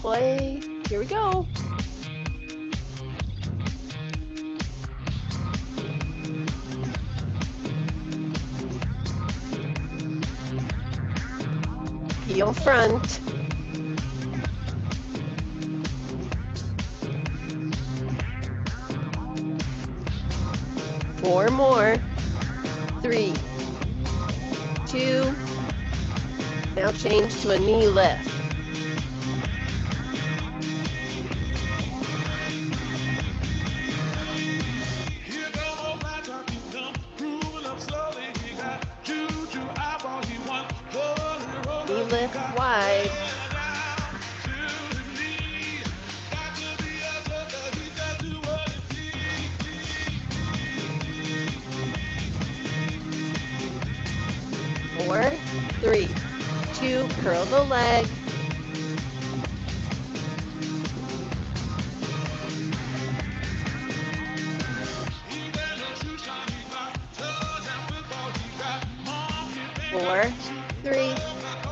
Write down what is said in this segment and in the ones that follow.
play. Here we go. Heel front. Four more. 3, 2. Now change to a knee lift. Knee lift wide. Four, 3, 2, curl the leg. Four, 3,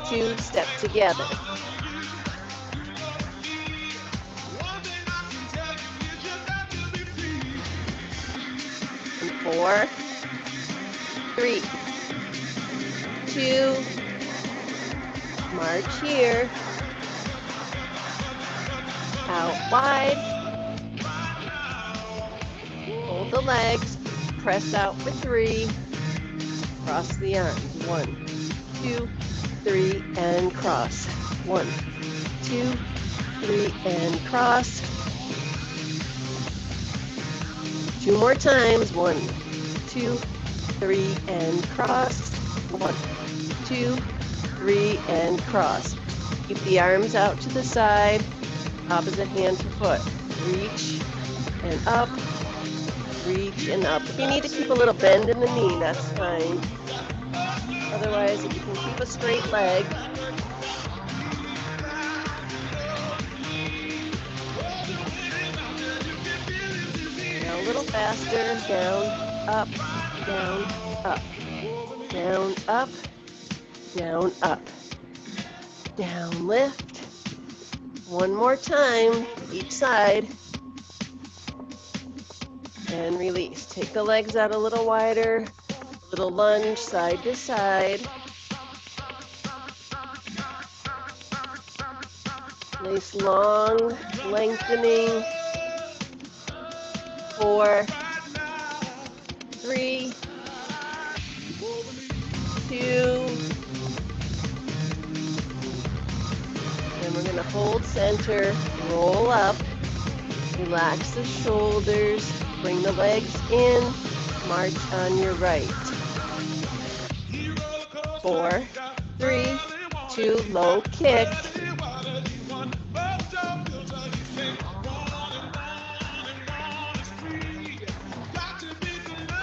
2, step together. And 4, 3, 2, march here. Out wide. Hold the legs. Press out for 3. Cross the arms. 1, 2, 3, and cross. 1, 2, 3, and cross. 2 more times. 1, 2, 3, and cross. 1, 2, 3, and cross. Keep the arms out to the side. Opposite hand to foot. Reach and up. Reach and up. If you need to keep a little bend in the knee, that's fine. Otherwise, if you can keep a straight leg. Now a little faster. Down, up, down, up. Down, up, down, up. Down, lift. One more time, each side. And release. Take the legs out a little wider. Little lunge side to side. Nice long lengthening. 4, 3, 2. And we're going to hold center, roll up, relax the shoulders, bring the legs in, march on your right. 4, 3, 2, low kick.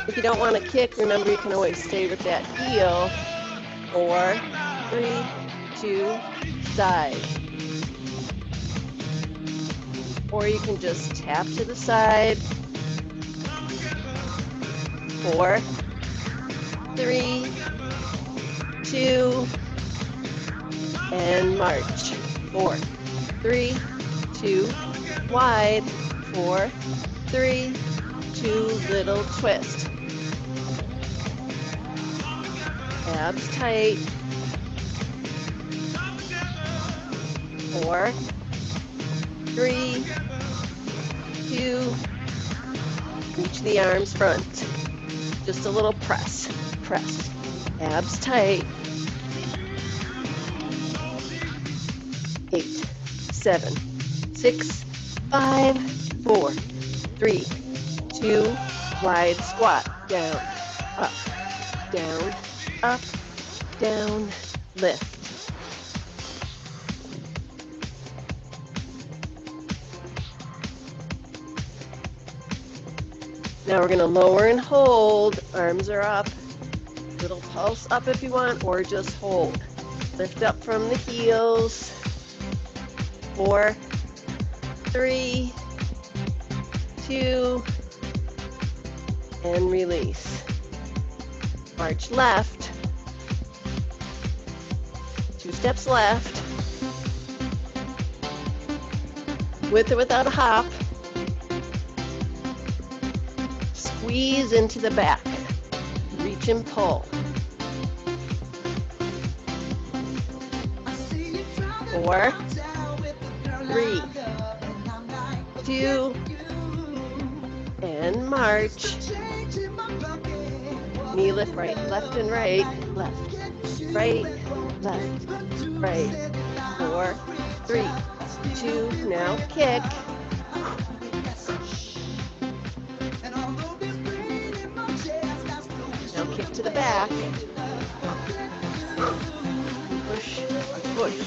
If you don't want to kick, remember you can always stay with that heel. 4, 3, 2, side. Or you can just tap to the side. 4, 3, 2, and march. 4, 3, 2, wide. 4, 3, 2, little twist. Abs tight. 4, 3, 2, reach the arms front. Just a little press, press. Abs tight. 8, 7, 6, 5, 4, 3, 2, wide squat. Down, up, down, up, down, lift. Now we're going to lower and hold. Arms are up. Little pulse up if you want, or just hold. Lift up from the heels. 4, 3, 2, and release. March left. 2 steps left. With or without a hop. Squeeze into the back. Reach and pull. 4, 3, 2, and march. Knee lift right, left and right, left, right, left, right. 4, 3, 2, now kick. Now kick to the back. Push, push.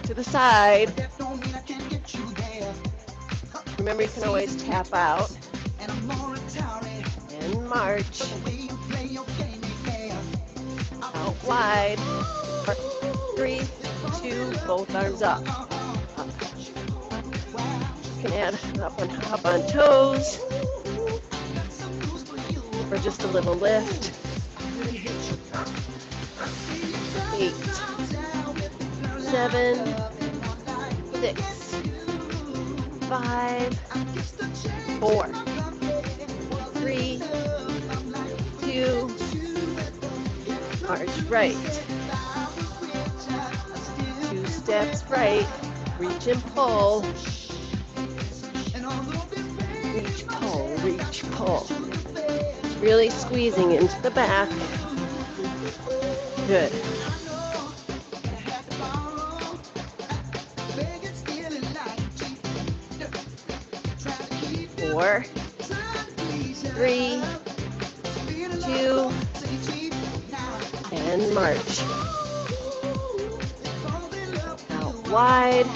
To the side. Remember, you can always tap out. And march. Out wide. 3, 2, both arms up. You can add up on toes. For just a little lift. 8, 7, 6, 5, 4, 3, 2, march right. 2 steps right, reach and pull. Reach, pull, reach, pull. Really squeezing into the back. Good. 4, 3, 2, and march. Out wide.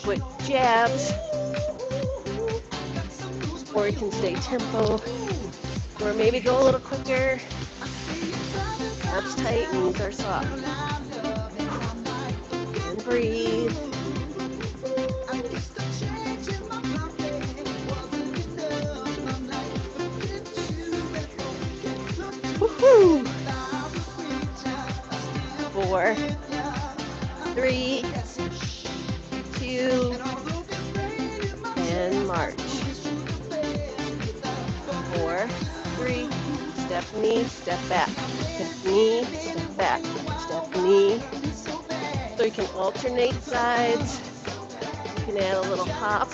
Quick jabs. Or you can stay tempo. Or maybe go a little quicker. Abs tight, knees are soft. And breathe. Woohoo! 4, 3, 2, and march. 4, 3, step knee, step back. Step knee, step back. Step knee. So you can alternate sides. You can add a little hop.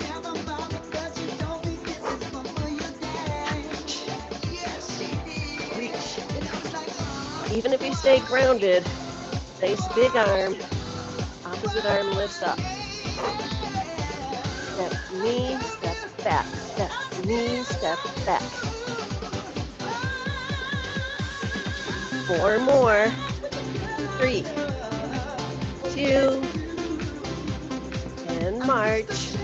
Reach. Even if you stay grounded, nice big arm. Opposite arm lifts up. Step knee, step back. Step knee, step back. 4 more. 3, 2, and march.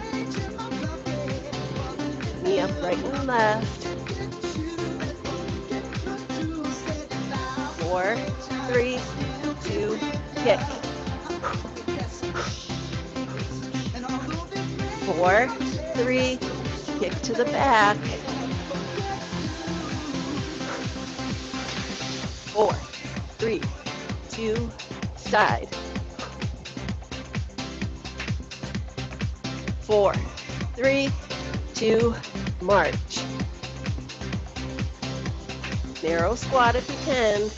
Knee up right and left. 4, 3, 2, kick. 4, 3, kick to the back. 4, 3, 2, side. 4, 3, 2, march. Narrow squat if you can.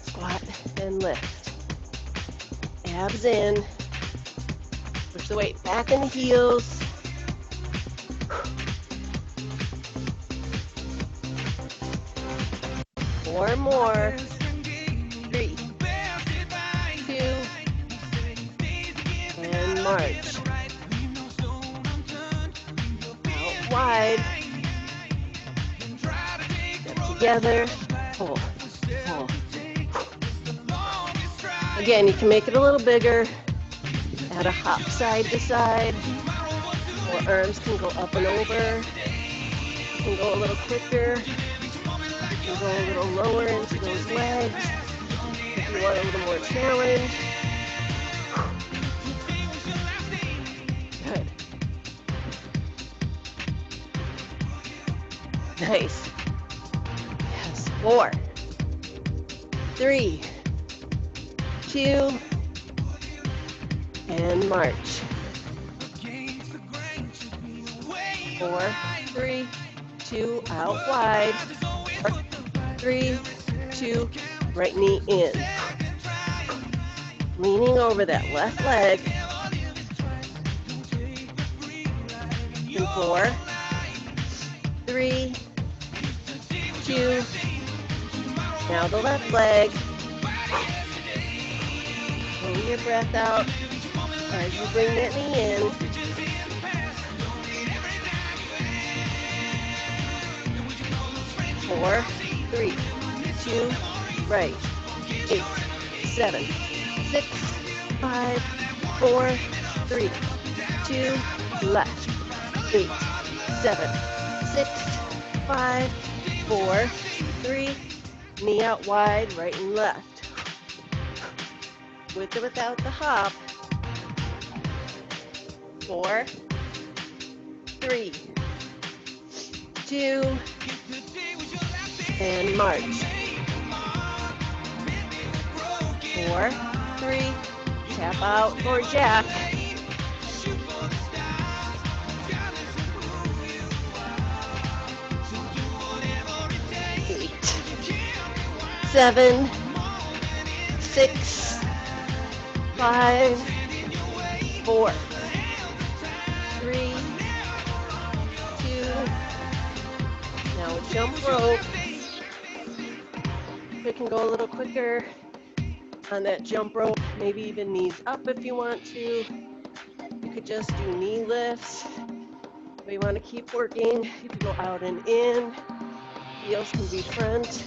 Squat and lift. Abs in. Push the weight back in the heels. Four more. 3, 2, and march. Out wide. Step together. Pull. Pull. Again, you can make it a little bigger. Add a hop side to side. Or arms can go up and over. You can go a little quicker. You can go a little lower into those legs. If you want a little more challenge. Good. Nice. Yes. 4, 3, 2, and march. 4, 3, 2, out wide. 4, 3, 2, right knee in. Leaning over that left leg. And 4, 3, 2, now the left leg. Pull your breath out as you bring that knee in. 4, 3, 2, right. 8, 7, 6, 5, 4, 3, 2, left. 8, 7, 6, 5, 4, 3, knee out wide, right and left. With or without the hop. 4, 3, 2, and march. 4, 3, tap out for jack. 8, 7, 6, 5, 4, 3, 2, now jump rope. We can go a little quicker on that jump rope, maybe even knees up if you want to. You could just do knee lifts. If you want to keep working, you can go out and in. Heels can be front.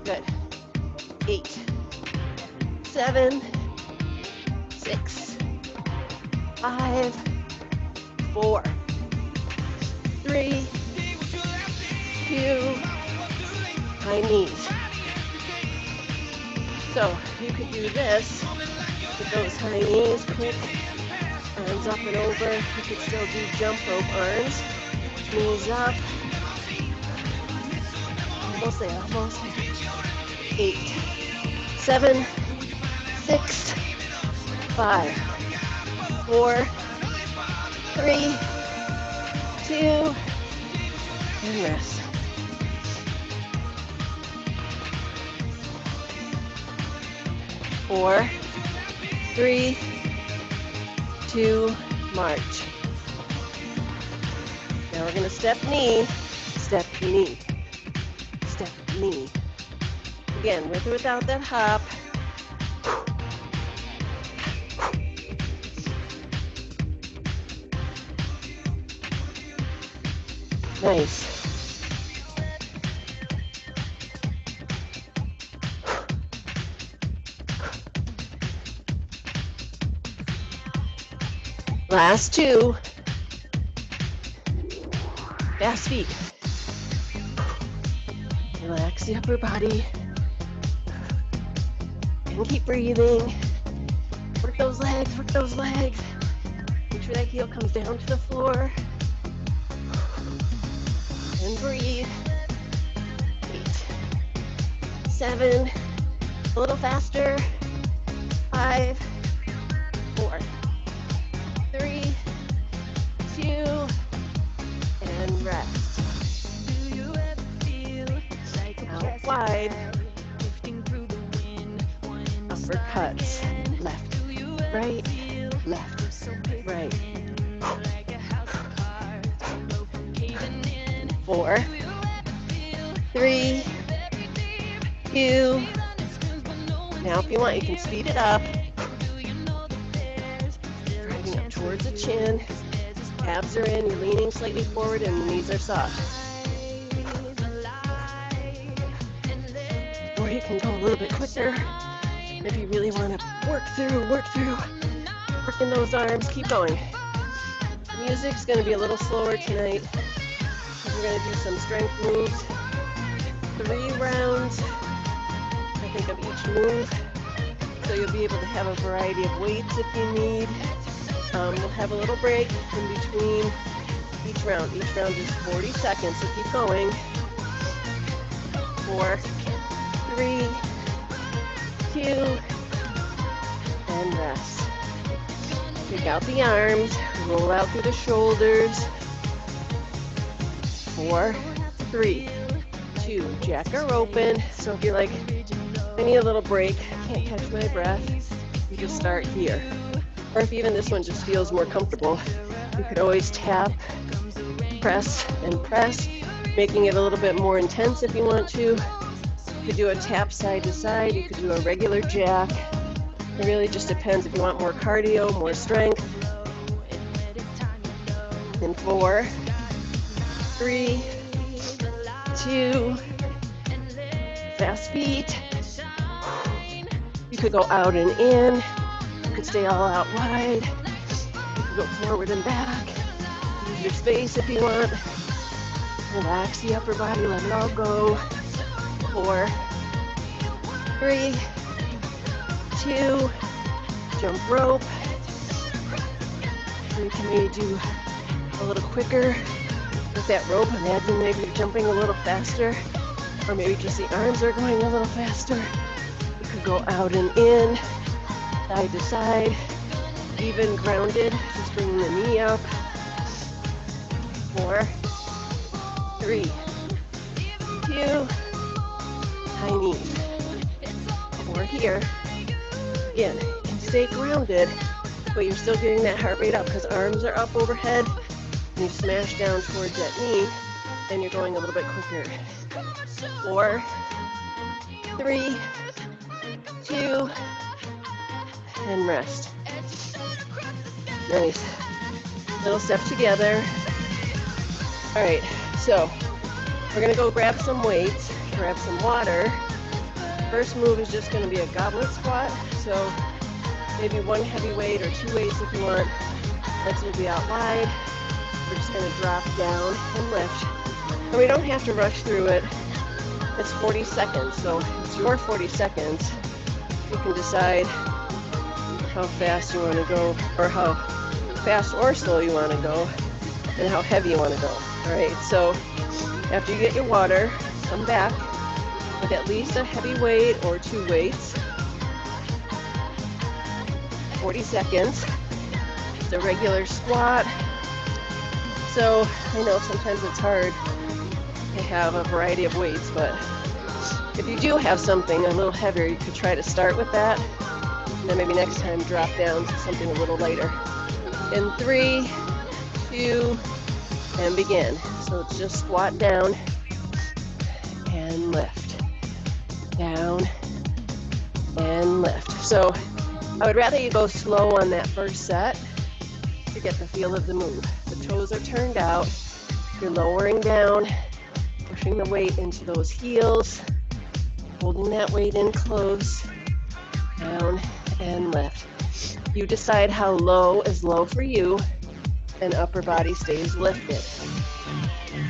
Good. 8, 7, 6, 5, 4, 3, 2, high knees. So you could do this with those high knees, quick, arms up and over. You could still do jump rope arms, knees up. Almost there, almost. 8, 7, 6, 5, 4, 3, 2, and rest. Four, 3, 2, march. Now we're going to step knee, step knee, step knee. Again, with or without that hop. Nice. Last 2. Fast feet. Relax the upper body. And keep breathing. Work those legs, work those legs. Make sure that heel comes down to the floor. And breathe. 8, 7, a little faster. 5, 4, 3, 2, and rest. Out wide. Uppercuts. Left, right, left, right. 4, 3, 2. Now if you want, you can speed it up. Driving up towards the chin. Abs are in, you're leaning slightly forward and the knees are soft. Or you can go a little bit quicker. If you really want to work through, working those arms, keep going. The music's going to be a little slower tonight. We're going to do some strength moves. 3 rounds, I think, of each move. So you'll be able to have a variety of weights if you need. We'll have a little break in between each round. Each round is 40 seconds, so keep going. 4, 3, 2, Shake out the arms, roll out through the shoulders. 4, 3, 2, jack or open. So if you're like, I need a little break, can't catch my breath, you just start here. Or if even this one just feels more comfortable, you could always tap, press, and press, making it a little bit more intense if you want to. You could do a tap side to side, you could do a regular jack. It really just depends if you want more cardio, more strength. And 4, 3, 2, fast feet. You could go out and in. You could stay all out wide. You could go forward and back. Use your space if you want. Relax the upper body, let it all go. 4, 3, 2, jump rope. You can maybe do a little quicker with that rope. Imagine maybe you're jumping a little faster, or maybe just the arms are going a little faster. You could go out and in, side to side, even grounded, just bringing the knee up. 4, 3, 2, high knees. 4 here. Again, you can stay grounded, but you're still getting that heart rate up because arms are up overhead, and you smash down towards that knee, and you're going a little bit quicker. 4, 3, 2, and rest. Nice. Little step together. All right, so we're gonna go grab some weights, grab some water. First move is just gonna be a goblet squat. So maybe 1 heavy weight or 2 weights if you want. Legs will be out wide. We're just gonna drop down and lift. And we don't have to rush through it. It's 40 seconds, so it's your 40 seconds. You can decide how fast you want to go, or how fast or slow you want to go, and how heavy you want to go. All right, so after you get your water, come back with at least a heavy weight or 2 weights. 40 seconds. It's a regular squat. So I know sometimes it's hard to have a variety of weights, but if you do have something a little heavier, you could try to start with that, and then maybe next time drop down to something a little lighter. In 3, 2, and begin. So it's just squat down and lift. Down and lift. So I would rather you go slow on that first set to get the feel of the move. The toes are turned out. You're lowering down, pushing the weight into those heels, holding that weight in close, down and lift. You decide how low is low for you, and upper body stays lifted.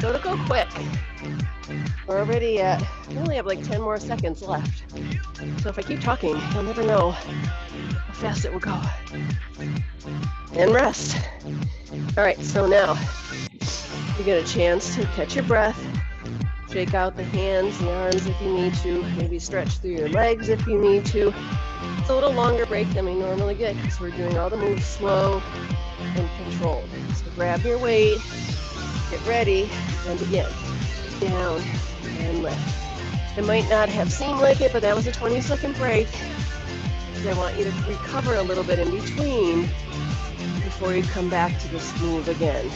So to go quick, we're already at, we only have like 10 more seconds left. So if I keep talking, you'll never know how fast it will go. And rest. All right, so now you get a chance to catch your breath, shake out the hands, the arms if you need to, maybe stretch through your legs if you need to. It's a little longer break than we normally get because we're doing all the moves slow and controlled. So grab your weight, get ready, and begin. Down and lift. It might not have seemed like it, but that was a 20-second break. I want you to recover a little bit in between before you come back to this move again,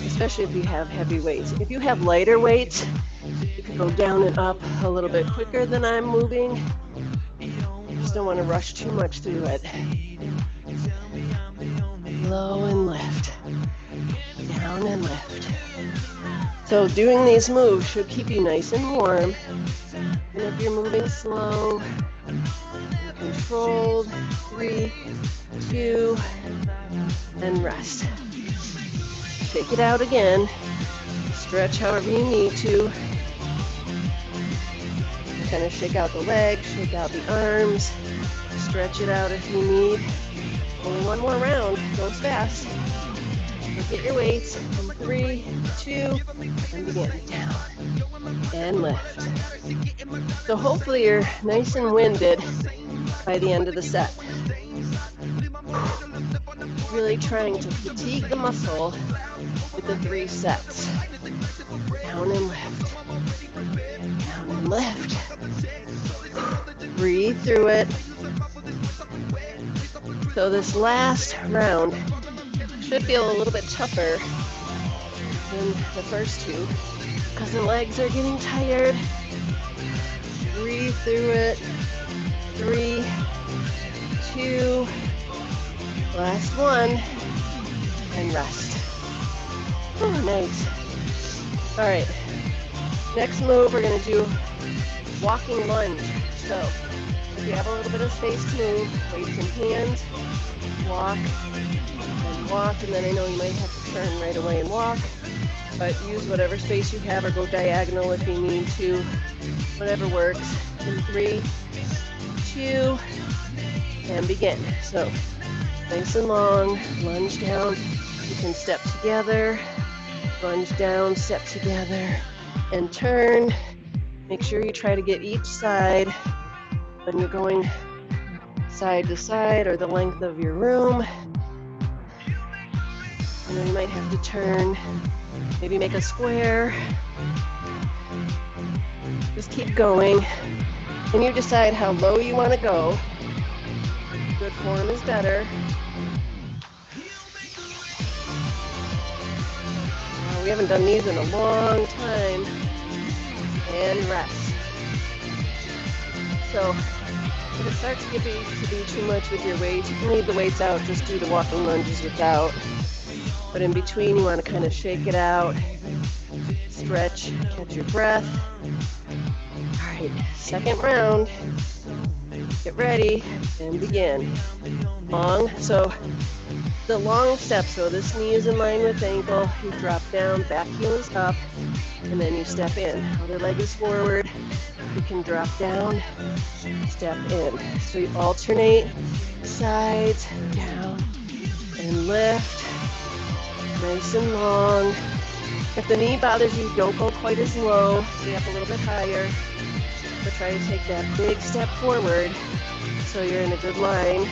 especially if you have heavy weights. If you have lighter weights, you can go down and up a little bit quicker than I'm moving. Just don't want to rush too much through it. Low and lift. Down and lift. So doing these moves should keep you nice and warm. And if you're moving slow, controlled, 3, 2, and rest. Take it out again. Stretch however you need to. Kind of shake out the legs, shake out the arms. Stretch it out if you need. Only one more round. Goes fast. Get your weights. 3, 2, and begin. Down and lift. So hopefully you're nice and winded by the end of the set. Really trying to fatigue the muscle with the 3 sets. Down and lift. Down and lift. Breathe through it. So this last round should feel a little bit tougher than the first two because the legs are getting tired. Breathe through it. 3, 2, last one, and rest. Oh, nice. All right, next move, we're gonna do walking lunge. So if you have a little bit of space to move, weights in hand, walk, and then I know you might have to turn right away and walk, but use whatever space you have or go diagonal if you need to, whatever works. In 3, 2, and begin. So nice and long, lunge down. You can step together, lunge down, step together, and turn. Make sure you try to get each side when you're going side to side or the length of your room. And then you might have to turn, maybe make a square. Just keep going. And you decide how low you want to go. Good form is better. We haven't done these in a long time. And rest. So if it starts to be too much with your weight, you can leave the weights out, just do the walking lunges without. But in between, you want to kind of shake it out, stretch, catch your breath. All right, second round. Get ready and begin. Long, so the long step, so this knee is in line with ankle, you drop down, back heel is up, and then you step in. Other leg is forward, you can drop down, step in. So you alternate sides, down, and lift, nice and long. If the knee bothers you, don't go quite as low, stay up a little bit higher, but try to take that big step forward so you're in a good line.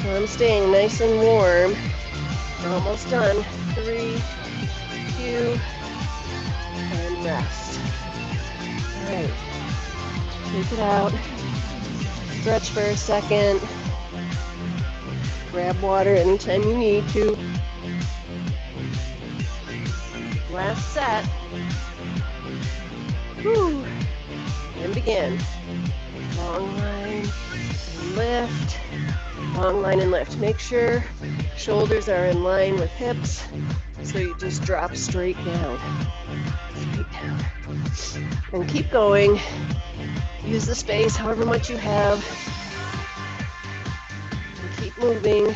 So I'm staying nice and warm. We're almost done. 3, 2, and rest. All right, take it out. Stretch for a second. Grab water anytime you need to. Last set. Whew. And begin. Long line and lift. Long line and lift. Make sure shoulders are in line with hips, so you just drop straight down. Straight down. And keep going. Use the space however much you have. And keep moving.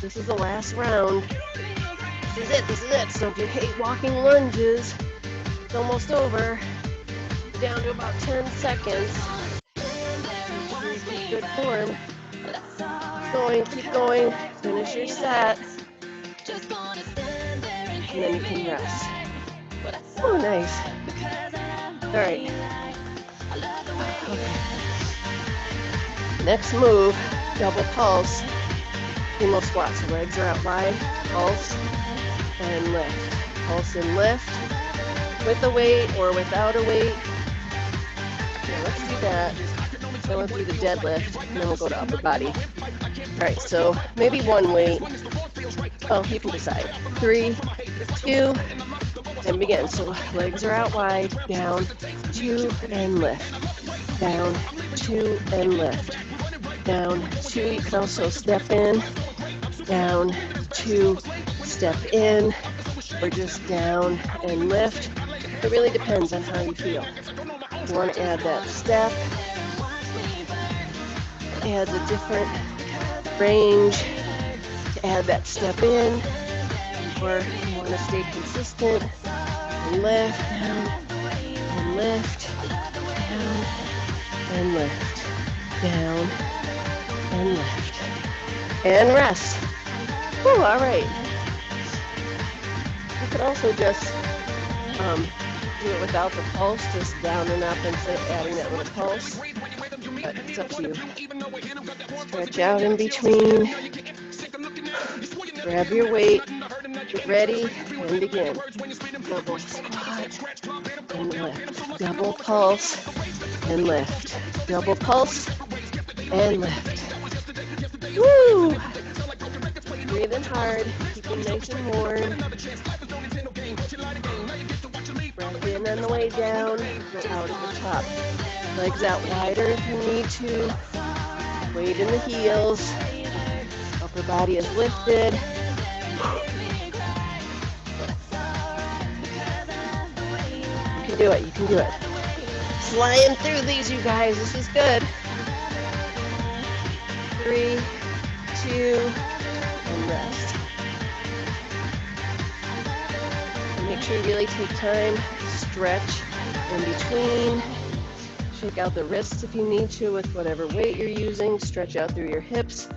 This is the last round. This is it. So if you hate walking lunges, it's almost over. Down to about 10 seconds. Good form. Keep going. Finish your set. And then you can rest. Oh, nice. All right. Okay. Next move, double pulse. Sumo squat. So legs are out wide. Pulse and lift. Pulse and lift. With a weight or without a weight. Okay, let's do that. Then we'll do the deadlift, and then we'll go to upper body. All right, so maybe one weight. Oh, you can decide. 3, 2, and begin. So legs are out wide, down, 2, and lift. Down, 2, and lift. Down, 2, you can also step in. Down, 2, step in, or just down and lift. It really depends on how you feel. You want to add that step. Adds a different range to add that step in, or you want to stay consistent and lift, down, and lift, down, and lift, down, and lift, and rest. Whew, all right. You could also just do it without the pulse, just down and up instead of adding that little pulse. But it's up to you. Stretch out in between. Grab your weight. Get ready and begin. Double squat and lift. Double pulse and lift. Double pulse and lift. Woo! Breathing hard, keeping nice and warm. Breath in on the way down, go out at the top. Legs out wider if you need to. Weight in the heels. Upper body is lifted. You can do it, you can do it. Flying through these, you guys, this is good. 3, 2, and rest. Make sure you really take time, stretch in between. Shake out the wrists if you need to with whatever weight you're using. Stretch out through your hips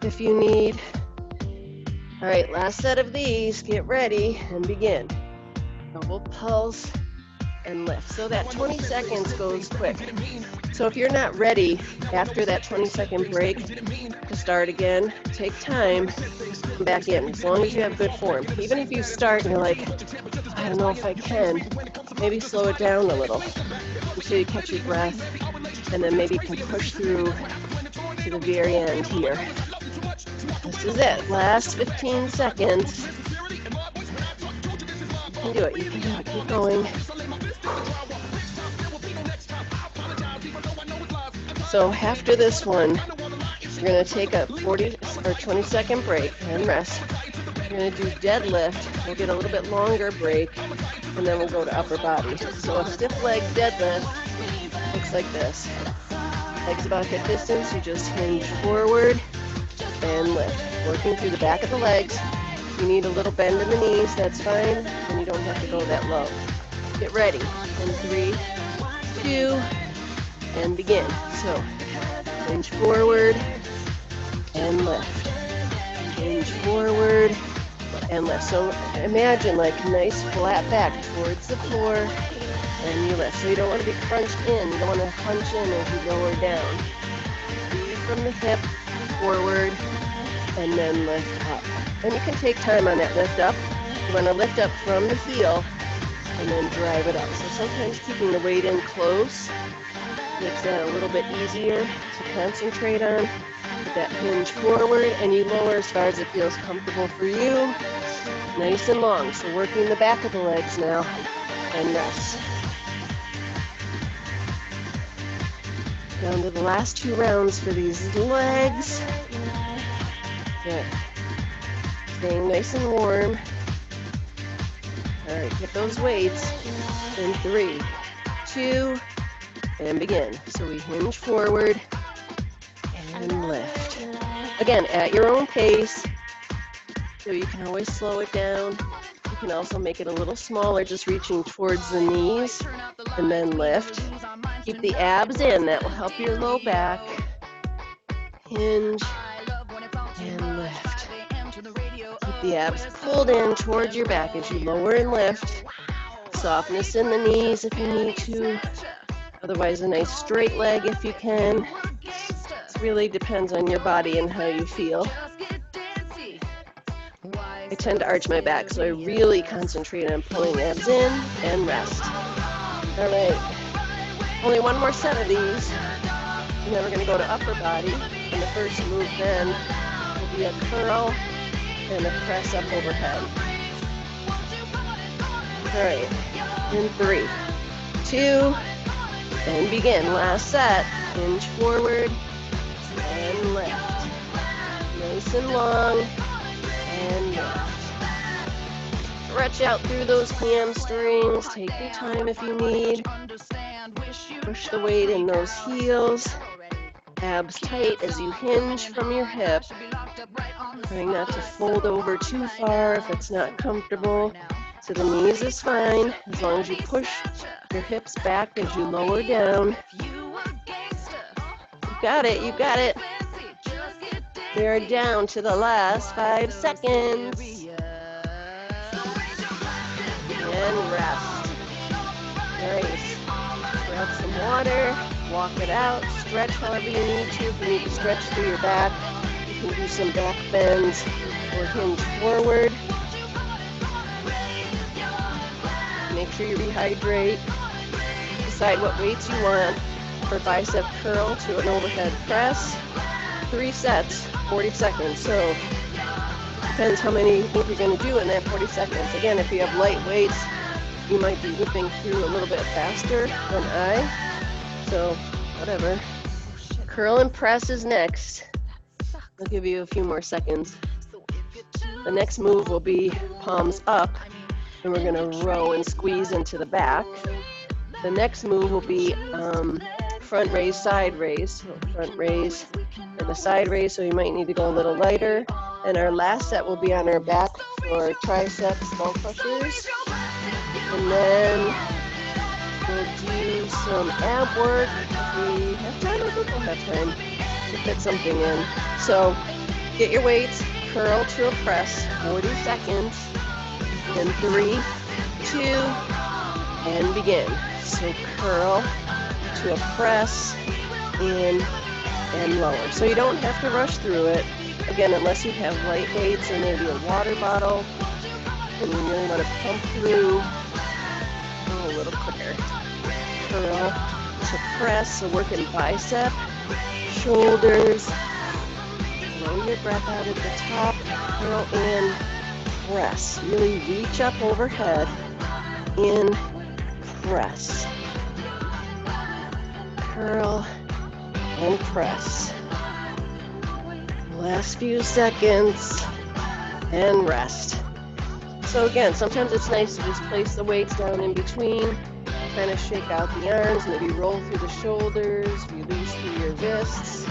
if you need. All right, last set of these. Get ready and begin. Double pulse and lift. So that 20 seconds goes quick. So if you're not ready after that 20-second break to start again, take time, come back in, as long as you have good form. Even if you start and you're like, I don't know if I can, maybe slow it down a little until you catch your breath, and then maybe you can push through to the very end here. This is it, last 15 seconds. You can do it, you can do it, keep going. So after this one, you're going to take a 40 or 20-second break and rest. You're going to do deadlift. We'll get a little bit longer break, and then we'll go to upper body. So a stiff leg deadlift looks like this. Legs about hip distance. You just hinge forward and lift. Working through the back of the legs. If you need a little bend in the knees, that's fine, and you don't have to go that low. Get ready. In 3, 2, and begin. So, hinge forward and lift. Hinge forward and lift. So imagine like a nice flat back towards the floor and you lift. So you don't want to be crunched in. You don't want to hunch in as you lower down. Breathe from the hip forward and then lift up. And you can take time on that lift up. You want to lift up from the heel and then drive it up. So sometimes keeping the weight in close makes that a little bit easier to concentrate on. Put that hinge forward and you lower as far as it feels comfortable for you. Nice and long. So working the back of the legs now and rest. Down to the last 2 rounds for these legs. Good. Staying nice and warm. All right, get those weights in 3, 2, and begin. So we hinge forward and lift. Again, at your own pace. So you can always slow it down. You can also make it a little smaller, just reaching towards the knees and then lift. Keep the abs in. That will help your low back. Hinge and lift. Keep the abs pulled in towards your back as you lower and lift. Softness in the knees if you need to. Otherwise, a nice straight leg if you can. It really depends on your body and how you feel. I tend to arch my back, so I really concentrate on pulling abs in and rest. All right. Only one more set of these. And then we're going to go to upper body. And the first move then will be a curl and a press up overhead. All right. In 3, 2, and begin. Last set. Hinge forward and lift. Nice and long and lift. Stretch out through those hamstrings. Take your time if you need. Push the weight in those heels. Abs tight as you hinge from your hip. Trying not to fold over too far if it's not comfortable. To the knees is fine, as long as you push your hips back as you lower down. You got it, you got it. We're down to the last 5 seconds. And rest. some water, walk it out, stretch however you need to. If you need to stretch through your back, you can do some back bends or hinge forward. Make sure you rehydrate. Decide what weights you want for bicep curl to an overhead press. 3 sets, 40 seconds. So depends how many you think you're going to do in that 40 seconds. Again, if you have light weights, you might be whipping through a little bit faster than I. So whatever. Curl and press is next. I'll give you a few more seconds. The next move will be palms up, and we're going to row and squeeze into the back. The next move will be front raise, side raise. So front raise and a side raise, so you might need to go a little lighter. And our last set will be on our back for triceps, skull crushers. And then we'll do some ab work. If we have time, I think we'll have time to fit something in. So get your weights, curl to a press, 40 seconds. In 3, 2, and begin. So curl to a press, in and lower. So you don't have to rush through it. Again, unless you have light weights or maybe a water bottle, and you really want to pump through, go a little quicker. Curl to press, so working bicep, shoulders, blow your breath out at the top, curl in, press. Really reach up overhead, in, press. Curl and press. Last few seconds and rest. So again, sometimes it's nice to just place the weights down in between, kind of shake out the arms, maybe roll through the shoulders, release through your wrists.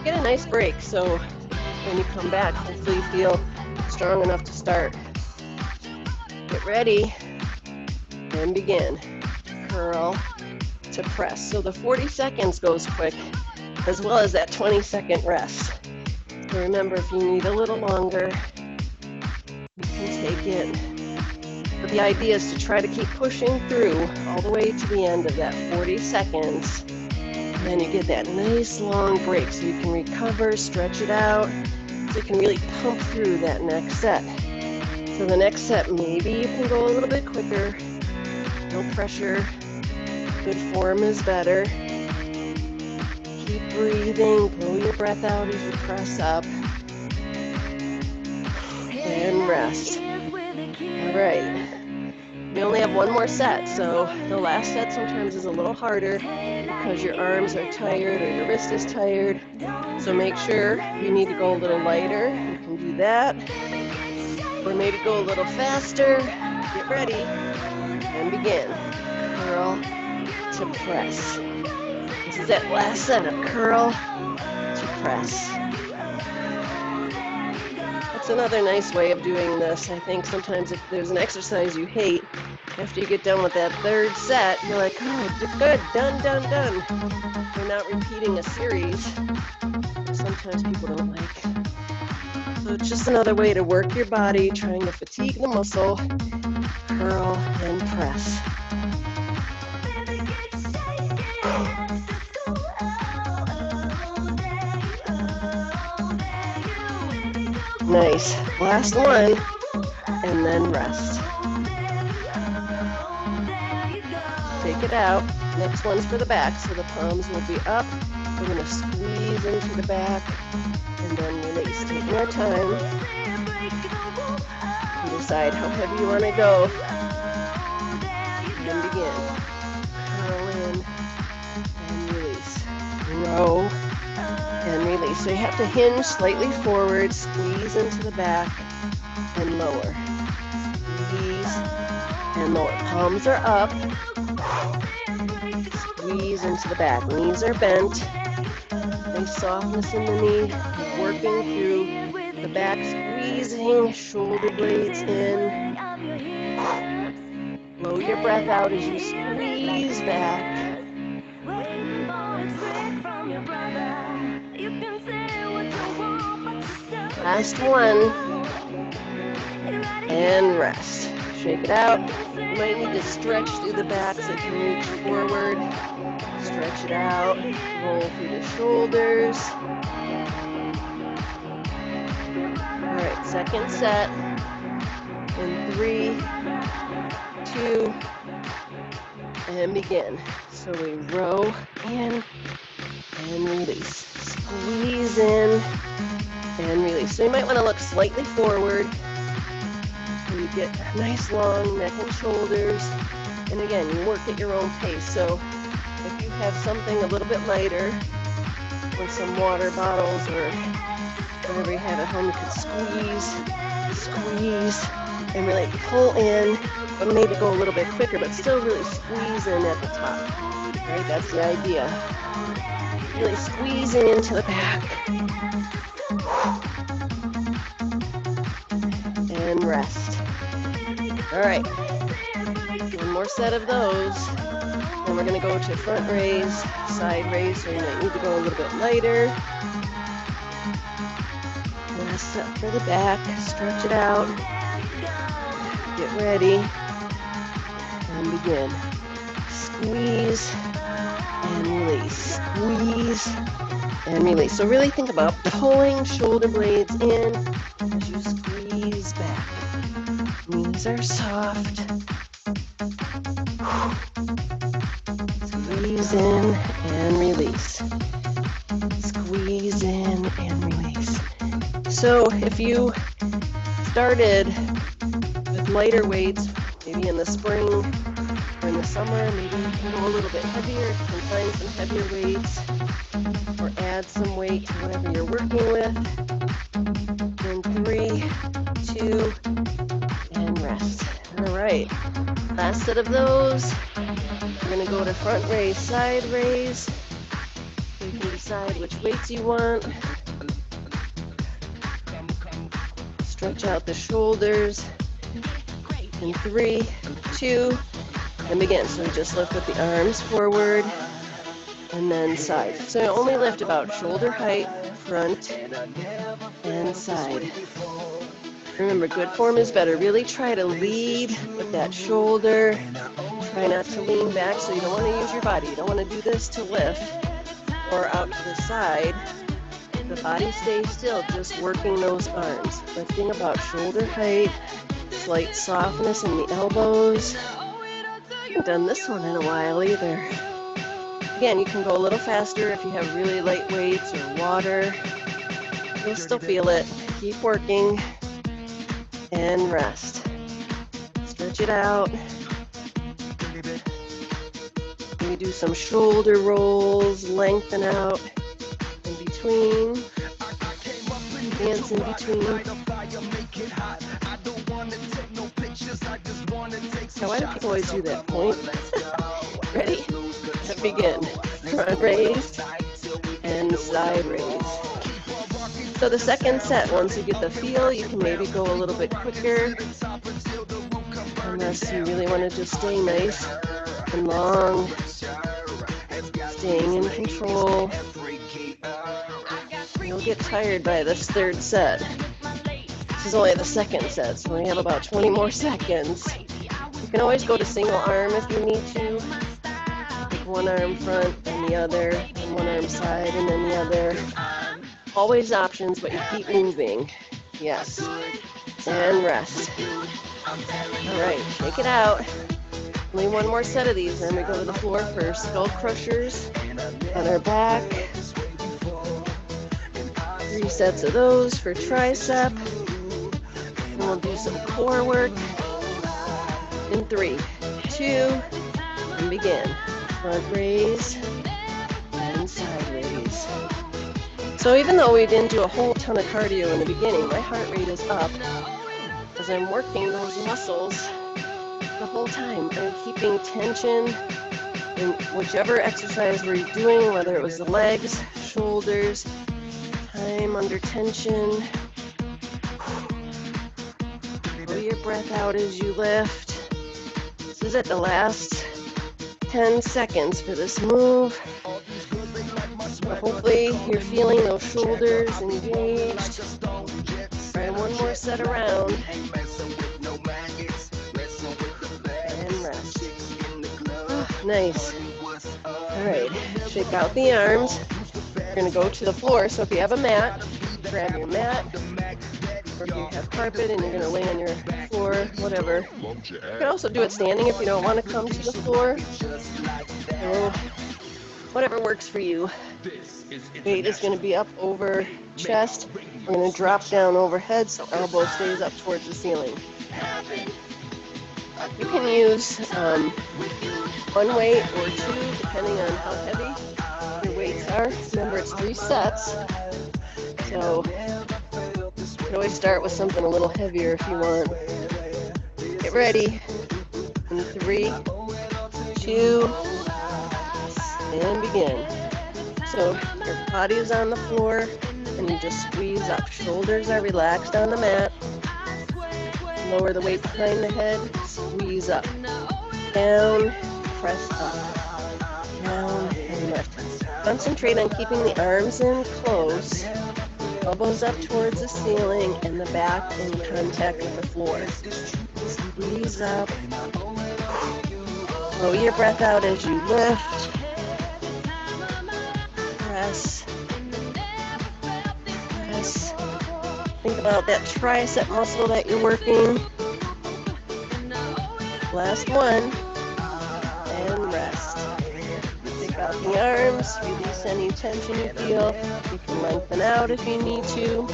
Get a nice break, so when you come back, hopefully you feel strong enough to start. Get ready and begin. Curl to press. So the 40 seconds goes quick, as well as that 20-second rest. So remember, if you need a little longer, you can take it. But the idea is to try to keep pushing through all the way to the end of that 40 seconds. And then you get that nice long break so you can recover, stretch it out, so you can really pump through that next set. So the next set, maybe you can go a little bit quicker. No pressure. Good form is better. Keep breathing. Blow your breath out as you press up. And rest. All right. We only have one more set, so the last set sometimes is a little harder because your arms are tired or your wrist is tired. So make sure you need to go a little lighter. You can do that. Or maybe go a little faster. Get ready and begin. Curl to press. This is that last set of curl to press. That's another nice way of doing this. I think sometimes if there's an exercise you hate, after you get done with that third set, you're like, oh, good, done, done, done. You're not repeating a series. Sometimes people don't like. So it's just another way to work your body, trying to fatigue the muscle, curl and press. Nice. Last one, and then rest. Take it out. Next one's for the back, so the palms will be up. We're going to squeeze into the back, and then release. Taking our time. You decide how heavy you want to go. And begin. Curl in and release. Row and release. So you have to hinge slightly forward, squeeze into the back, and lower. Squeeze and lower. Palms are up. Squeeze into the back. Knees are bent. Nice softness in the knee. Working through the back, squeezing shoulder blades in. Blow your breath out as you squeeze back. Last one. And rest. Shake it out. You might need to stretch through the back so you can reach forward. Stretch it out. Roll through the shoulders. All right, second set. In 3, 2, and begin. So we row in and release. Squeeze in and release. So you might want to look slightly forward. So you get a nice long neck and shoulders. And again, you work at your own pace. So if you have something a little bit lighter, with some water bottles or whatever you have at home, you can squeeze, and really pull in, but maybe go a little bit quicker, but still really squeeze in at the top. Right, that's the idea. Really squeezing into the back. And rest. All right, one more set of those. And we're gonna go to front raise, side raise, so you might need to go a little bit lighter. Last up for the back, stretch it out. Get ready, and begin. Squeeze, and release. Squeeze, and release. So really think about pulling shoulder blades in as you squeeze back. Knees are soft. Squeeze in and release. Squeeze in and release. So if you started with lighter weights, maybe in the spring or in the summer, maybe you can go a little bit heavier. You can find some heavier weights or add some weight to whatever you're working with. In 3, 2, and rest. All right, last set of those. We're going to go to front raise, side raise. You can decide which weights you want. Stretch out the shoulders. In 3, 2, and begin. So we just lift with the arms forward and then side. So you only lift about shoulder height, front and side. Remember, good form is better. Really try to lead with that shoulder. Try not to lean back, so you don't want to use your body. You don't want to do this to lift or out to the side. The body stays still, just working those arms. Lifting about shoulder height, slight softness in the elbows. I haven't done this one in a while either. Again, you can go a little faster if you have really light weights or water. You'll still feel it. Keep working and rest. Stretch it out. We do some shoulder rolls, lengthen out in between, dance in between. Now, why do people always do that point? Ready? Let's begin. Front raise and side raise. So the second set, once you get the feel, you can maybe go a little bit quicker, unless you really want to just stay nice and long, staying in control. You'll get tired by this third set. This is only the second set, so we have about 20 more seconds. You can always go to single arm if you need to. Take one arm front and the other, and one arm side and then the other. Always options, but you keep moving. Yes. And rest. All right, shake it out. Only one more set of these, then we go to the floor for skull crushers on our back. 3 sets of those for tricep. And we'll do some core work. In 3, 2, and begin. Front raise and side raise. So even though we didn't do a whole ton of cardio in the beginning, my heart rate is up as I'm working those muscles the whole time. I'm keeping tension in whichever exercise we're doing, whether it was the legs, shoulders, time under tension. Blow your breath out as you lift. This is at the last 10 seconds for this move. Hopefully you're feeling those shoulders engaged. Try one more set around. Nice. All right, shake out the arms. You're gonna go to the floor, so if you have a mat, grab your mat, or if you have carpet and you're gonna lay on your floor, whatever. You can also do it standing if you don't want to come to the floor. So, whatever works for you. Weight is gonna be up over chest. We're gonna drop down overhead so elbow stays up towards the ceiling. You can use one weight or two, depending on how heavy your weights are. Remember, it's 3 sets. So you can always start with something a little heavier if you want. Get ready. In 3, 2, and begin. So your body is on the floor and you just squeeze up. Shoulders are relaxed on the mat. Lower the weight behind the head, squeeze up. Down, press up. Down and lift. Concentrate on keeping the arms in close. Elbows up towards the ceiling and the back in contact with the floor. Squeeze up. Blow your breath out as you lift. Press. Press. Think about that tricep muscle that you're working. Last one. And rest. Take out the arms. Release any tension you feel. You can lengthen out if you need to.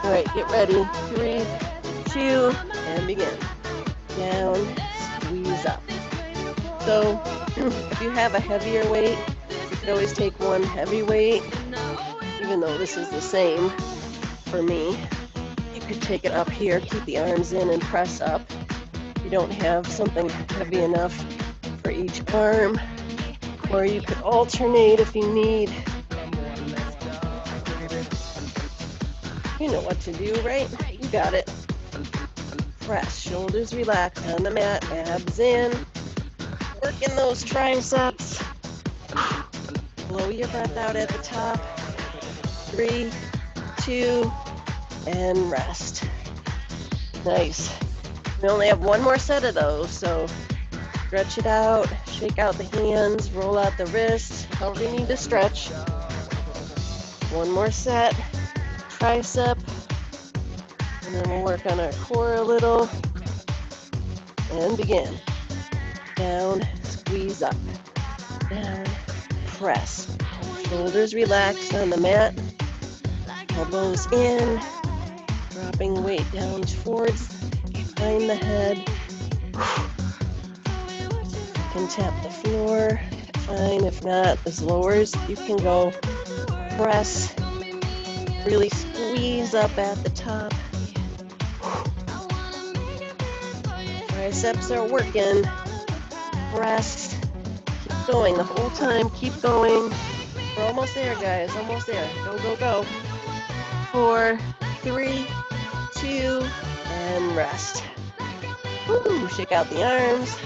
All right, get ready. 3, 2, and begin. Down, squeeze up. So if you have a heavier weight, you could always take one heavy weight, even though this is the same for me. You could take it up here, keep the arms in and press up. You don't have something heavy enough for each arm, or you could alternate if you need. You know what to do, right? You got it. Press, shoulders relaxed on the mat, abs in. Working those triceps. Blow your breath out at the top. 3, 2, and rest. Nice. We only have one more set of those, so stretch it out, shake out the hands, roll out the wrists, however you need to stretch. One more set, tricep, and then we'll work on our core a little, and begin. Down, squeeze up, down, press. Shoulders relaxed on the mat, elbows in, dropping weight down towards behind the head. You can tap the floor, fine. If not, as low as you can go. Press, really squeeze up at the top. Triceps are working. Rest. Keep going the whole time. Keep going. We're almost there, guys. Almost there. Go, go, go. 4, 3, 2, and rest. Woo! Shake out the arms.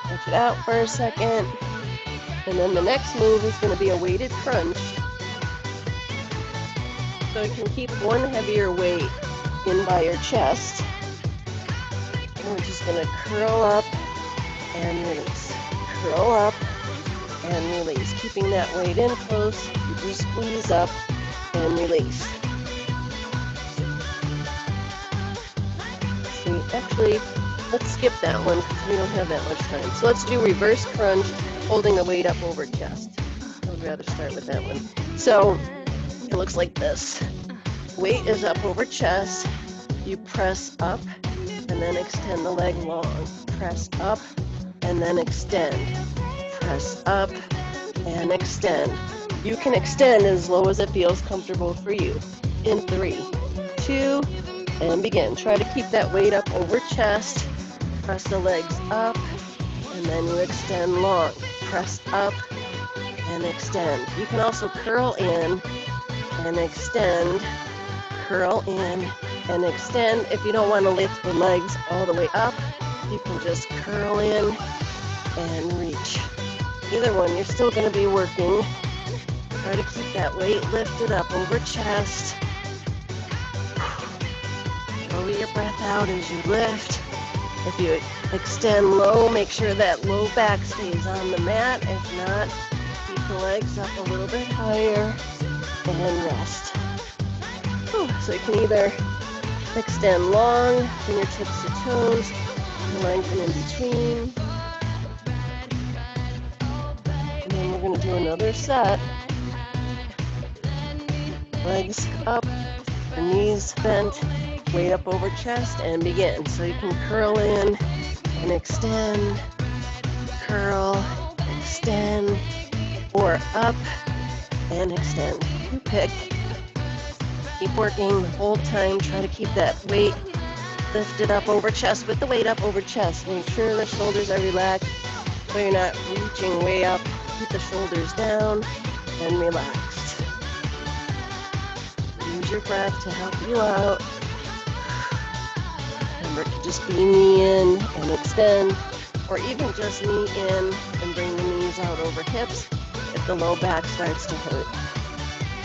Stretch it out for a second. And then the next move is going to be a weighted crunch. So you can keep one heavier weight in by your chest. And we're just going to curl up and release. Curl up and release. Keeping that weight in close. You just squeeze up and release. See, actually, let's skip that one because we don't have that much time. So let's do reverse crunch, holding the weight up over chest. I'd rather start with that one. So it looks like this. Weight is up over chest. You press up and then extend the leg long. Press up and then extend. Press up and extend. You can extend as low as it feels comfortable for you. In 3, 2, and begin. Try to keep that weight up over chest. Press the legs up and then you extend long. Press up and extend. You can also curl in and extend. Curl in and extend. If you don't want to lift the legs all the way up, you can just curl in and reach. Either one, you're still going to be working. Try to keep that weight lifted up over chest. Blow your breath out as you lift. If you extend low, make sure that low back stays on the mat. If not, keep the legs up a little bit higher and rest. Whew. So you can either extend long, fingertips to toes, lengthen in between. And then we're going to do another set. Legs up, knees bent, weight up over chest, and begin. So you can curl in and extend, curl, extend, or up and extend. You pick. Keep working the whole time. Try to keep that weight lifted up over chest with the weight up over chest. Make sure the shoulders are relaxed so you're not reaching way up. Keep the shoulders down and relaxed. Use your breath to help you out. Remember to just be knee in and extend, or even just knee in and bring the knees out over hips if the low back starts to hurt.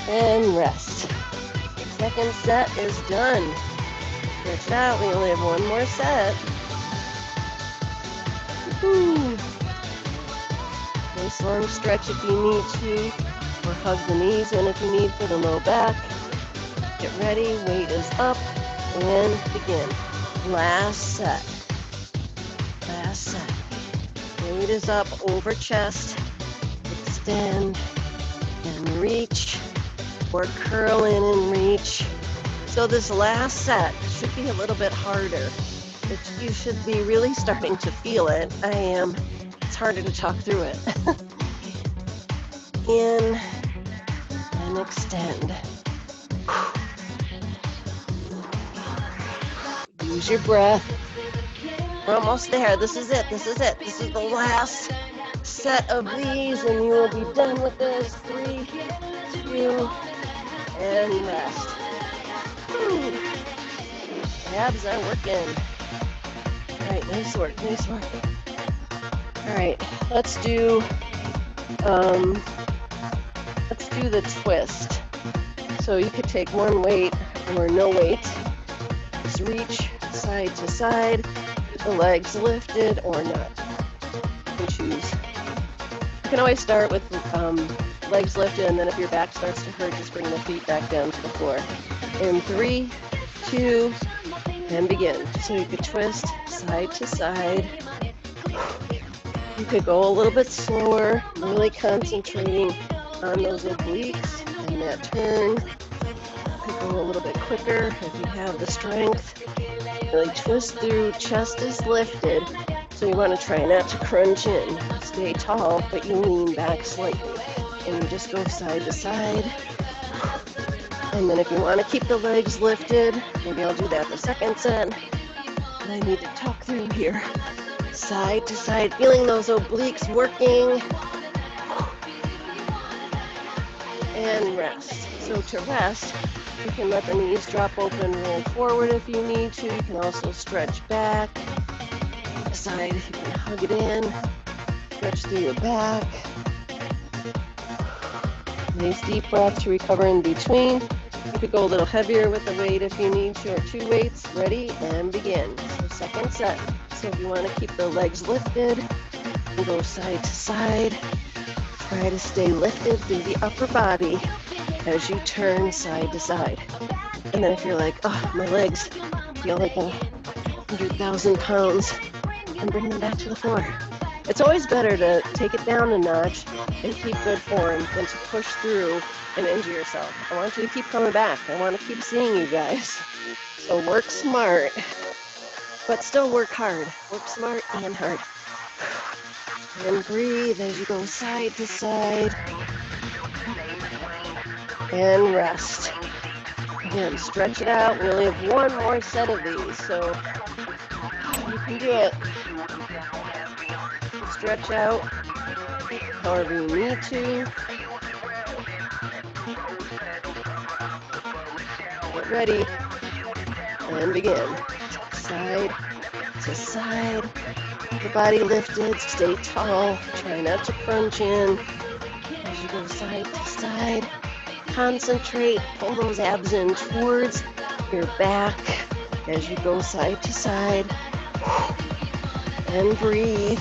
And rest. Second set is done. Stretch out. We only have one more set. Woo-hoo. Nice long stretch if you need to, or hug the knees in if you need for the low back. Get ready. Weight is up and begin. Last set. Last set. Weight is up over chest. Extend and reach, or curl in and reach. So this last set should be a little bit harder. You should be really starting to feel it. I am. It's harder to talk through it. In and extend. Use your breath. We're almost there. This is it. This is it. This is the last set of these, and you will be done with this. 3, 2, and rest. Whew. Abs are working. All right, nice work, nice work. All right, let's do the twist. So you could take one weight or no weight. Just reach side to side, the legs lifted or not. You can choose. You can always start with legs lifted, and then if your back starts to hurt, just bring the feet back down to the floor. In 3, 2, and begin. So you could twist side to side. You could go a little bit slower, really concentrating on those obliques and that turn. You could go a little bit quicker if you have the strength. Really twist through, chest is lifted. So you want to try not to crunch in. Stay tall, but you lean back slightly. And you just go side to side. And then if you want to keep the legs lifted, maybe I'll do that the second set. And I need to talk through here. Side to side, feeling those obliques working. And rest. So to rest, you can let the knees drop open, roll forward if you need to. You can also stretch back. Side if you can hug it in. Stretch through your back. Nice deep breath to recover in between. You could go a little heavier with the weight if you need to, or 2 weights. Ready and begin. So second set. So if you want to keep the legs lifted, and go side to side. Try to stay lifted through the upper body as you turn side to side. And then if you're like, oh, my legs feel like 100,000 pounds, and bring them back to the floor. It's always better to take it down a notch and keep good form than to push through and injure yourself. I want you to keep coming back. I want to keep seeing you guys. So work smart, but still work hard. Work smart and hard. And breathe as you go side to side. And rest. Again, stretch it out. We only have one more set of these, so you can do it. Stretch out however you need to. Get ready and begin. Side to side. The body lifted. Stay tall. Try not to crunch in. As you go side to side, concentrate. Pull those abs in towards your back as you go side to side. And breathe.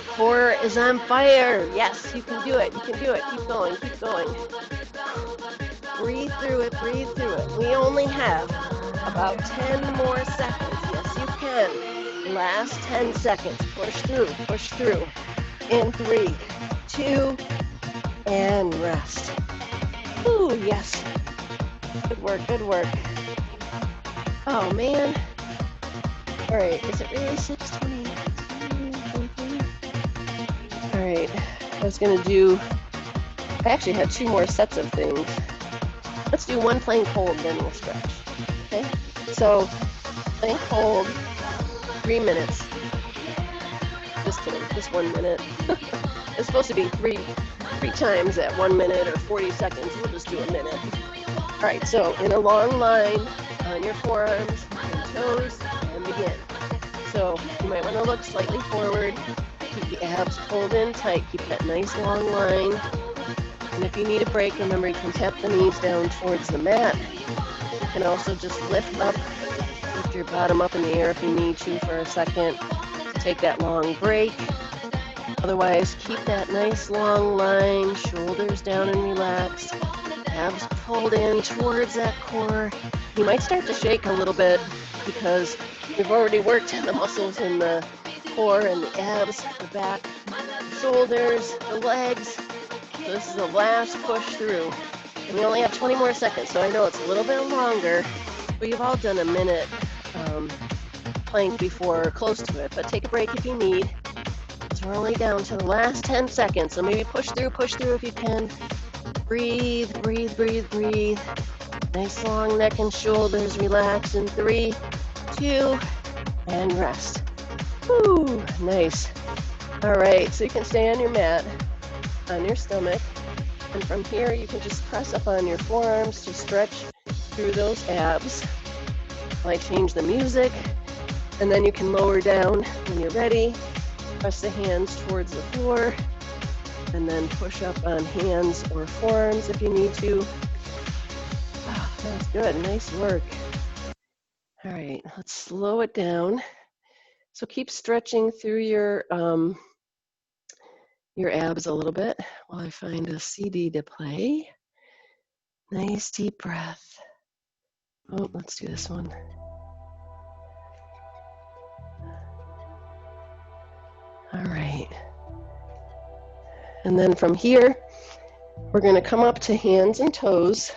Core is on fire. Yes, you can do it. You can do it. Keep going. Keep going. Breathe through it. Breathe through it. We only have about 10 more seconds. Yes, you can. Last 10 seconds. Push through. Push through. In 3, 2, and rest. Ooh, yes. Good work. Good work. Oh, man. All right. Is it really 6:20? All right, I was gonna do, I actually had 2 more sets of things. Let's do one plank hold, then we'll stretch, okay? So, plank hold, 3 minutes. Just kidding, just 1 minute. It's supposed to be three times at 1 minute or 40 seconds. We'll just do a minute. All right, so in a long line on your forearms and toes, and begin. So you might wanna look slightly forward. Keep the abs pulled in tight. Keep that nice long line. And if you need a break, remember you can tap the knees down towards the mat. You can also just lift your bottom up in the air if you need to for a second to take that long break. Otherwise, keep that nice long line, shoulders down and relaxed. Abs pulled in towards that core. You might start to shake a little bit because we've already worked the muscles in the core and the abs, the back, the shoulders, the legs. So this is the last push through. And we only have 20 more seconds, so I know it's a little bit longer, but you've all done a minute plank before, or close to it, but take a break if you need. So we're only down to the last 10 seconds, so maybe push through if you can. Breathe, breathe, breathe, breathe. Nice long neck and shoulders, relax in 3, 2, and rest. Woo, nice. All right, so you can stay on your mat, on your stomach, and from here you can just press up on your forearms to stretch through those abs. I change the music, and then you can lower down when you're ready. Press the hands towards the floor, and then push up on hands or forearms if you need to. Oh, that's good, nice work. All right, let's slow it down. So keep stretching through your abs a little bit while I find a CD to play. Nice deep breath. Oh, let's do this one. All right. And then from here, we're going to come up to hands and toes,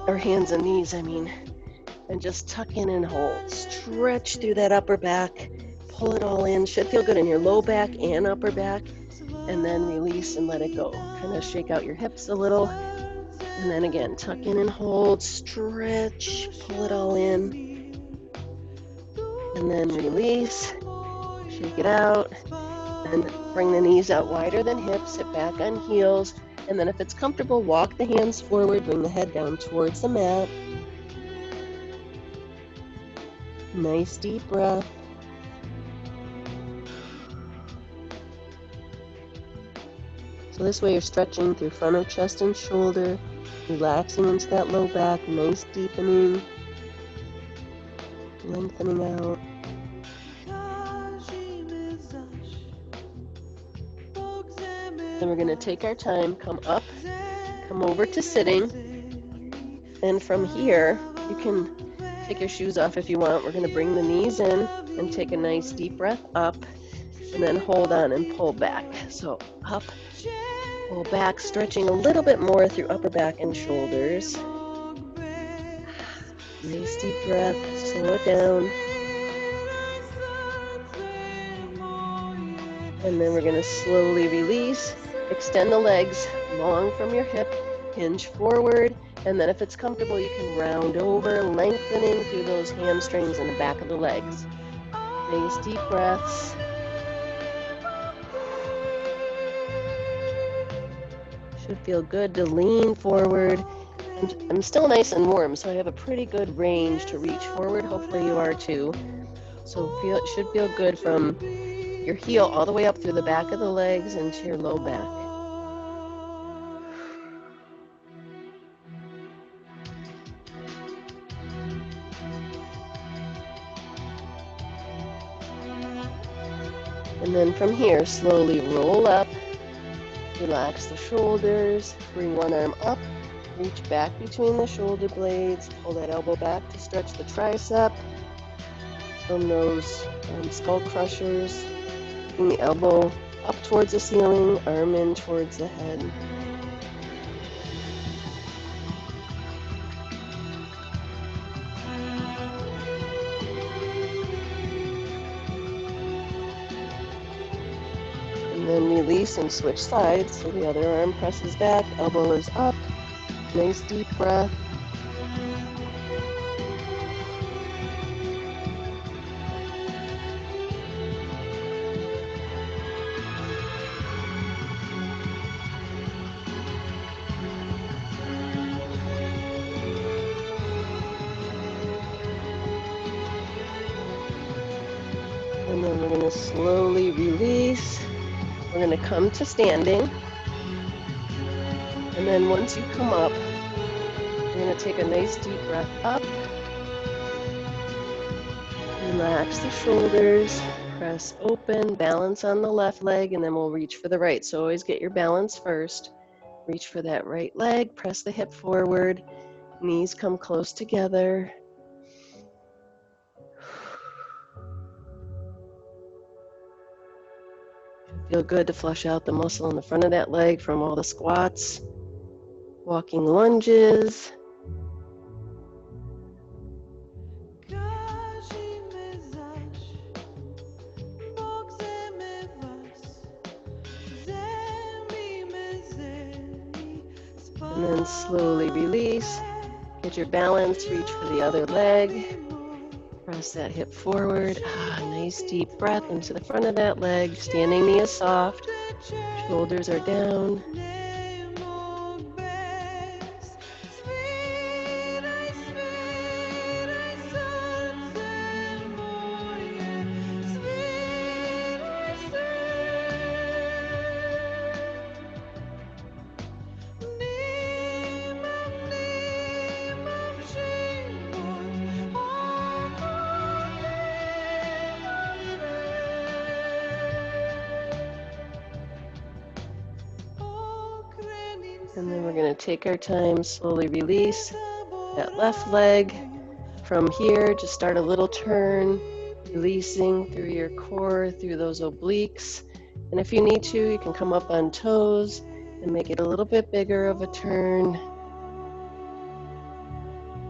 or hands and knees, I mean, and just tuck in and hold. Stretch through that upper back. Pull it all in. Should feel good in your low back and upper back. And then release and let it go. Kind of shake out your hips a little. And then again, tuck in and hold. Stretch. Pull it all in. And then release. Shake it out. And bring the knees out wider than hips. Sit back on heels. And then if it's comfortable, walk the hands forward. Bring the head down towards the mat. Nice deep breath. So this way you're stretching through front of chest and shoulder, relaxing into that low back, nice deepening, lengthening out. Then we're going to take our time, come up, come over to sitting, and from here you can take your shoes off if you want. We're going to bring the knees in and take a nice deep breath up, and then hold on and pull back. So up, pull back, stretching a little bit more through upper back and shoulders. Nice deep breath, slow it down. And then we're going to slowly release, extend the legs long from your hip, hinge forward, and then if it's comfortable, you can round over, lengthening through those hamstrings and the back of the legs. Nice deep breaths. Should feel good to lean forward. I'm still nice and warm, so I have a pretty good range to reach forward. Hopefully you are too. So it should feel good from your heel all the way up through the back of the legs into your low back. And then from here, slowly roll up, relax the shoulders, bring one arm up, reach back between the shoulder blades, pull that elbow back to stretch the tricep from those skull crushers, bring the elbow up towards the ceiling, arm in towards the head. And then release and switch sides, so the other arm presses back, elbow is up, nice deep breath. And then we're going to slowly release. We're going to come to standing. And then once you come up, you're going to take a nice deep breath up. Relax the shoulders, press open, balance on the left leg, and then we'll reach for the right. So always get your balance first. Reach for that right leg, press the hip forward, knees come close together. Feel good to flush out the muscle in the front of that leg from all the squats, walking lunges. And then slowly release. Get your balance, reach for the other leg. Press that hip forward. Nice deep breath into the front of that leg. Standing knee is soft. Shoulders are down. And then we're going to take our time, slowly release that left leg. From here, just start a little turn, releasing through your core, through those obliques. And if you need to, you can come up on toes and make it a little bit bigger of a turn.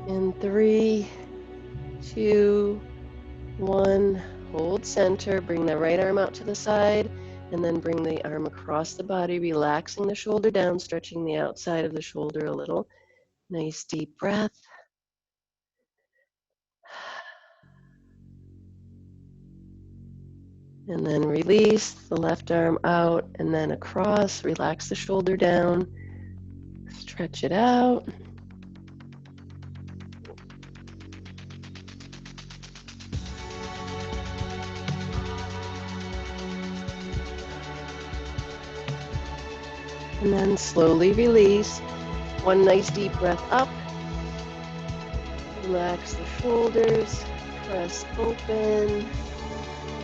In 3, 2, 1, hold center, bring the right arm out to the side. And then bring the arm across the body, relaxing the shoulder down, stretching the outside of the shoulder a little. Nice deep breath. And then release the left arm out and then across, relax the shoulder down, stretch it out. And then slowly release. One nice deep breath up. Relax the shoulders. Press open.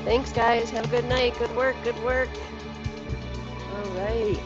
Thanks, guys. Have a good night. Good work. Good work. All right.